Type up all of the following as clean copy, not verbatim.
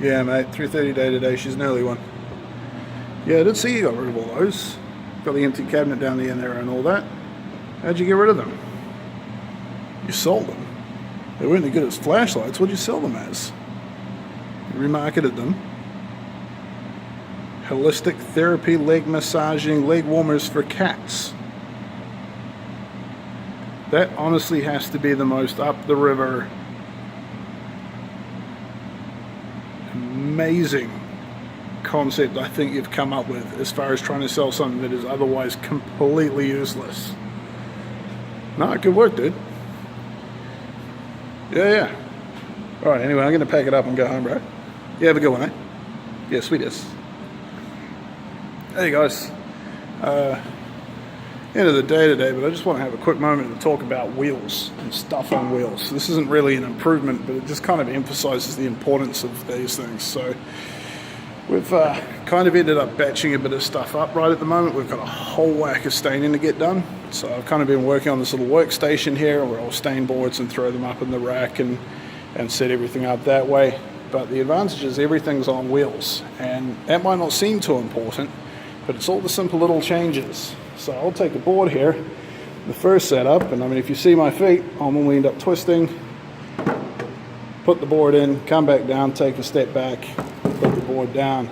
Yeah, mate, 3:30 day today. She's an early one. Yeah, I did see you got rid of all those. Got the empty cabinet down the end there and all that. How'd you get rid of them? You sold them. They weren't as good as flashlights. What'd you sell them as? You remarketed them. Holistic therapy, leg massaging, leg warmers for cats. That honestly has to be the most up the river, amazing concept I think you've come up with as far as trying to sell something that is otherwise completely useless. No, good work, dude. Yeah. Alright, anyway, I'm going to pack it up and go home, bro. You have a good one, eh? Yeah, sweetest. Hey guys, end of the day today, but I just want to have a quick moment to talk about wheels and stuff on wheels. This isn't really an improvement, but it just kind of emphasizes the importance of these things. So we've kind of ended up batching a bit of stuff up right at the moment. We've got a whole whack of staining to get done. So I've kind of been working on this little workstation here where I'll stain boards and throw them up in the rack and set everything up that way. But the advantage is everything's on wheels, and that might not seem too important, but it's all the simple little changes. So I'll take a board here, the first setup, and I mean if you see my feet, I'll normally end up twisting, put the board in, come back down, take a step back, put the board down.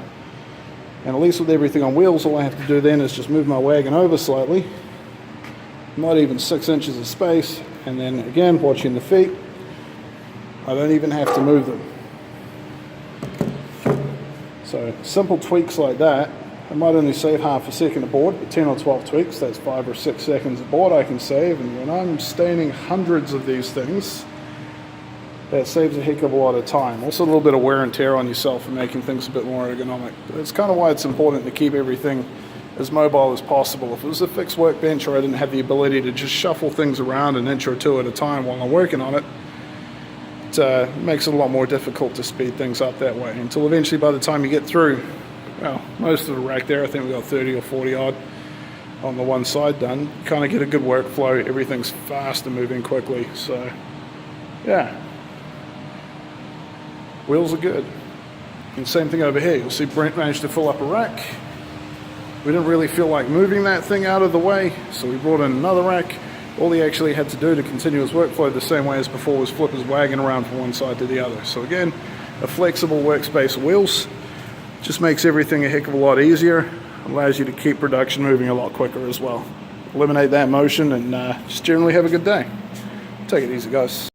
And at least with everything on wheels, all I have to do then is just move my wagon over slightly, not even 6 inches of space, and then again, watching the feet, I don't even have to move them. So simple tweaks like that. I might only save half a second a board, but 10 or 12 tweaks, that's 5 or 6 seconds a board I can save. And when I'm staining hundreds of these things, that saves a heck of a lot of time. Also a little bit of wear and tear on yourself and making things a bit more ergonomic. But that's kind of why it's important to keep everything as mobile as possible. If it was a fixed workbench or I didn't have the ability to just shuffle things around an inch or two at a time while I'm working on it, it makes it a lot more difficult to speed things up that way. Until eventually by the time you get through, well, most of the rack there, I think we got 30 or 40 odd on the one side done. You kind of get a good workflow, everything's fast and moving quickly, so yeah. Wheels are good. And same thing over here, you'll see Brent managed to fill up a rack. We didn't really feel like moving that thing out of the way, so we brought in another rack. All he actually had to do to continue his workflow the same way as before was flip his wagon around from one side to the other. So again, a flexible workspace of wheels. Just makes everything a heck of a lot easier, allows you to keep production moving a lot quicker as well. Eliminate that motion and just generally have a good day. Take it easy, guys.